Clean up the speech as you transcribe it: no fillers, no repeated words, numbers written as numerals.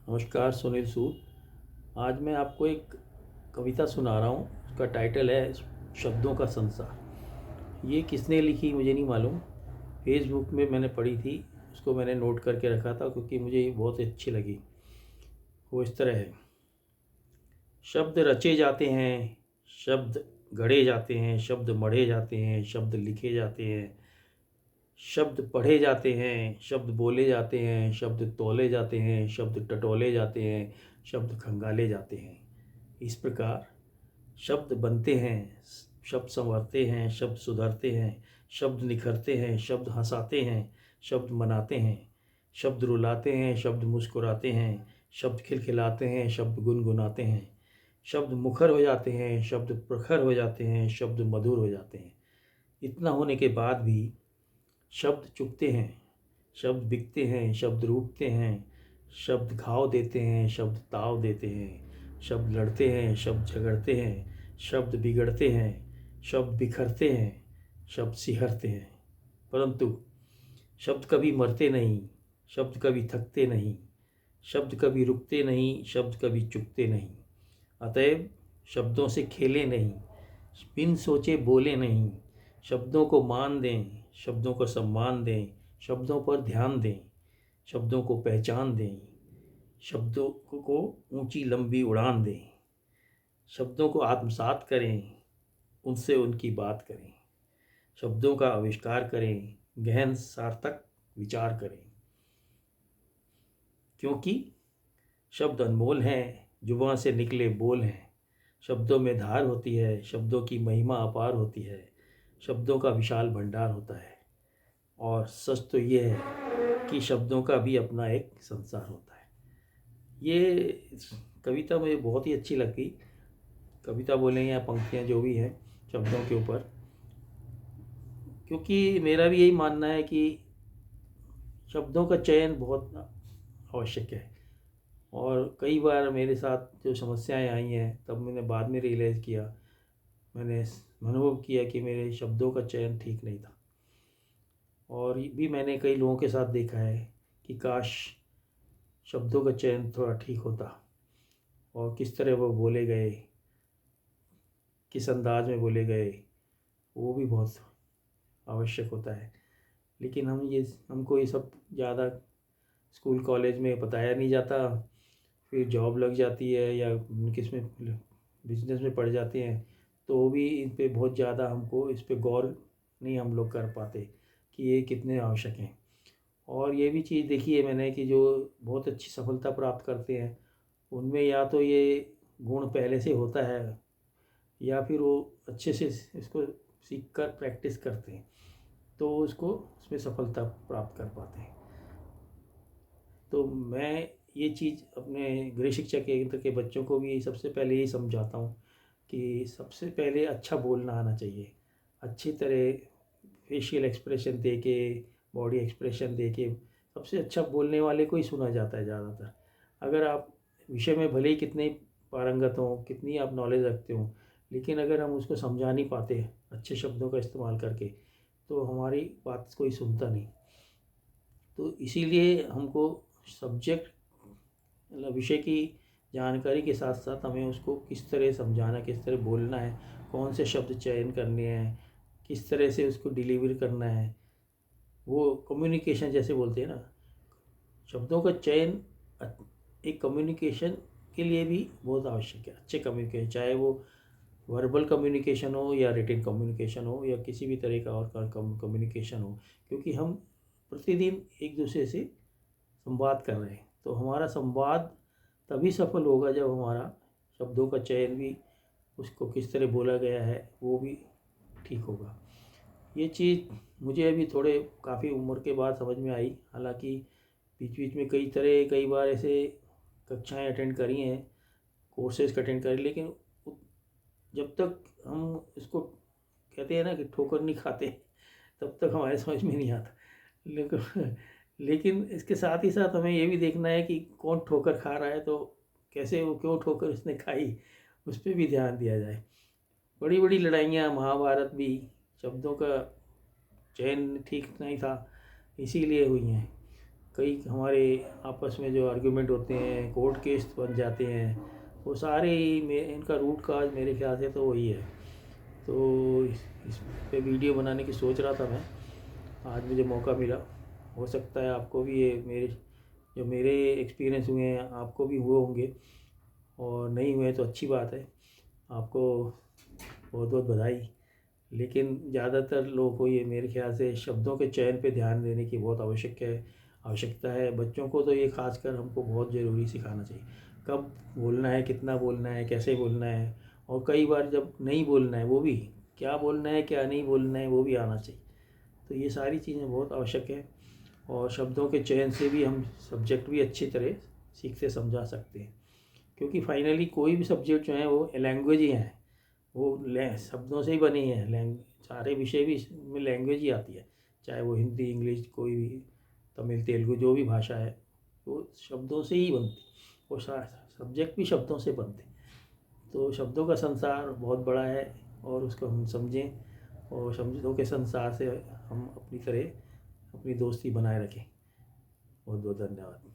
नमस्कार, सुनील सूद। आज मैं आपको एक कविता सुना रहा हूँ। उसका टाइटल है शब्दों का संसार। ये किसने लिखी मुझे नहीं मालूम। फेसबुक में मैंने पढ़ी थी, उसको मैंने नोट करके रखा था क्योंकि मुझे ये बहुत अच्छी लगी। वो इस तरह है। शब्द रचे जाते हैं, शब्द गढ़े जाते हैं, शब्द मढ़े जाते हैं, शब्द लिखे जाते हैं, शब्द पढ़े जाते हैं, शब्द बोले जाते हैं, शब्द तौले जाते हैं, शब्द टटोले जाते हैं, शब्द खंगाले जाते हैं। इस प्रकार शब्द बनते हैं, शब्द संवरते हैं, शब्द सुधरते हैं, शब्द निखरते हैं, शब्द हंसाते हैं, शब्द मनाते हैं, शब्द रुलाते हैं, शब्द मुस्कुराते हैं, शब्द खिलखिलाते हैं, शब्द गुनगुनाते हैं, शब्द मुखर हो जाते हैं, शब्द प्रखर हो जाते हैं, शब्द मधुर हो जाते हैं। इतना होने के बाद भी शब्द चुभते हैं, शब्द बिकते हैं, शब्द रूठते हैं, शब्द घाव देते हैं, शब्द ताव देते हैं, शब्द लड़ते हैं, शब्द झगड़ते हैं, शब्द बिगड़ते हैं, शब्द बिखरते हैं, शब्द सिहरते हैं। परंतु शब्द कभी मरते नहीं, शब्द कभी थकते नहीं, शब्द कभी रुकते नहीं, शब्द कभी चुकते नहीं। अतएव शब्दों से खेले नहीं, बिन सोचे बोले नहीं। शब्दों को मान दें, शब्दों को सम्मान दें, शब्दों पर ध्यान दें, शब्दों को पहचान दें, शब्दों को ऊंची लंबी उड़ान दें, शब्दों को आत्मसात करें, उनसे उनकी बात करें, शब्दों का आविष्कार करें, गहन सार्थक विचार करें। क्योंकि शब्द अनमोल हैं, जुबान से निकले बोल हैं। शब्दों में धार होती है, शब्दों की महिमा अपार होती है, शब्दों का विशाल भंडार होता है। और सच तो ये है कि शब्दों का भी अपना एक संसार होता है। ये कविता मुझे बहुत ही अच्छी लगी। कविता बोलें या पंक्तियाँ जो भी हैं शब्दों के ऊपर, क्योंकि मेरा भी यही मानना है कि शब्दों का चयन बहुत आवश्यक है। और कई बार मेरे साथ जो समस्याएं आई हैं तब मैंने बाद में रियलाइज़ किया, मैंने अनुभव किया कि मेरे शब्दों का चयन ठीक नहीं था। और ये भी मैंने कई लोगों के साथ देखा है कि काश शब्दों का चयन थोड़ा ठीक होता और किस तरह वो बोले गए, किस अंदाज में बोले गए, वो भी बहुत आवश्यक होता है। लेकिन हमको ये सब ज़्यादा स्कूल कॉलेज में बताया नहीं जाता। फिर जॉब लग जाती है या किस में बिजनेस में पड़ जाते हैं तो वो भी इन पे बहुत ज़्यादा हमको इस पे गौर नहीं हम लोग कर पाते कि ये कितने आवश्यक हैं। और ये भी चीज़ देखी है मैंने कि जो बहुत अच्छी सफलता प्राप्त करते हैं उनमें या तो ये गुण पहले से होता है या फिर वो अच्छे से इसको सीख कर प्रैक्टिस करते हैं तो उसको उसमें सफलता प्राप्त कर पाते हैं। तो मैं ये चीज़ अपने गृह शिक्षा केंद्र के बच्चों को भी सबसे पहले यही समझाता हूँ कि सबसे पहले अच्छा बोलना आना चाहिए। अच्छी तरह फेशियल एक्सप्रेशन दे के, बॉडी एक्सप्रेशन दे के, सबसे अच्छा बोलने वाले को ही सुना जाता है ज़्यादातर। अगर आप विषय में भले ही कितने पारंगत हों, कितनी आप नॉलेज रखते हो, लेकिन अगर हम उसको समझा नहीं पाते अच्छे शब्दों का इस्तेमाल करके तो हमारी बात कोई सुनता नहीं। तो इसीलिए हमको सब्जेक्ट मतलब विषय की जानकारी के साथ साथ हमें उसको किस तरह समझाना, किस तरह बोलना है, कौन से शब्द चयन करने हैं, किस तरह से उसको डिलीवर करना है, वो कम्युनिकेशन जैसे बोलते हैं ना, शब्दों का चयन एक कम्युनिकेशन के लिए भी बहुत आवश्यक है। अच्छे कम्युनिकेशन, चाहे वो वर्बल कम्युनिकेशन हो या रिटन कम्युनिकेशन हो या किसी भी तरह का और कम्युनिकेशन हो, क्योंकि हम प्रतिदिन एक दूसरे से संवाद कर रहे हैं तो हमारा संवाद तभी सफल होगा जब हमारा शब्दों का चयन भी, उसको किस तरह बोला गया है वो भी ठीक होगा। ये चीज़ मुझे अभी थोड़े काफ़ी उम्र के बाद समझ में आई। हालांकि बीच बीच में कई बार ऐसे कक्षाएं अटेंड करी हैं, कोर्सेज अटेंड करी, लेकिन जब तक हम इसको कहते हैं ना कि ठोकर नहीं खाते तब तक हमारे समझ में नहीं आता। लेकिन इसके साथ ही साथ हमें ये भी देखना है कि कौन ठोकर खा रहा है, तो कैसे वो क्यों ठोकर उसने खाई, उस पर भी ध्यान दिया जाए। बड़ी बड़ी लड़ाइयाँ महाभारत भी शब्दों का चयन ठीक नहीं था इसीलिए हुई हैं। कई हमारे आपस में जो आर्ग्यूमेंट होते हैं, कोर्ट केस बन जाते हैं, वो सारे ही इनका रूट काज मेरे ख्याल से तो वही है। तो इस पे वीडियो बनाने की सोच रहा था मैं, आज मुझे मौका मिला। हो सकता है आपको भी ये मेरे एक्सपीरियंस हुए हैं आपको भी हुए होंगे, और नहीं हुए तो अच्छी बात है, आपको बहुत बहुत बधाई। लेकिन ज़्यादातर लोगों को ये मेरे ख्याल से शब्दों के चयन पे ध्यान देने की बहुत आवश्यकता है। बच्चों को तो ये खासकर हमको बहुत ज़रूरी सिखाना चाहिए, कब बोलना है, कितना बोलना है, कैसे बोलना है, और कई बार जब नहीं बोलना है वो भी, क्या बोलना है क्या नहीं बोलना है वो भी आना चाहिए। तो ये सारी चीज़ें बहुत आवश्यक है, और शब्दों के चयन से भी हम सब्जेक्ट भी अच्छी तरह सीख से समझा सकते हैं। क्योंकि फाइनली कोई भी सब्जेक्ट जो है वो लैंग्वेज ही है, वो शब्दों से ही बनी है। सारे विषय भी में लैंग्वेज ही आती है, चाहे वो हिंदी, इंग्लिश, कोई भी, तमिल, तेलुगु, जो भी भाषा है वो शब्दों से ही बनती, वो सब्जेक्ट भी शब्दों से बनते। तो शब्दों का संसार बहुत बड़ा है, और उसको हम समझें, और शब्दों के संसार से हम अपनी तरह अपनी दोस्ती बनाए रखें। बहुत बहुत धन्यवाद।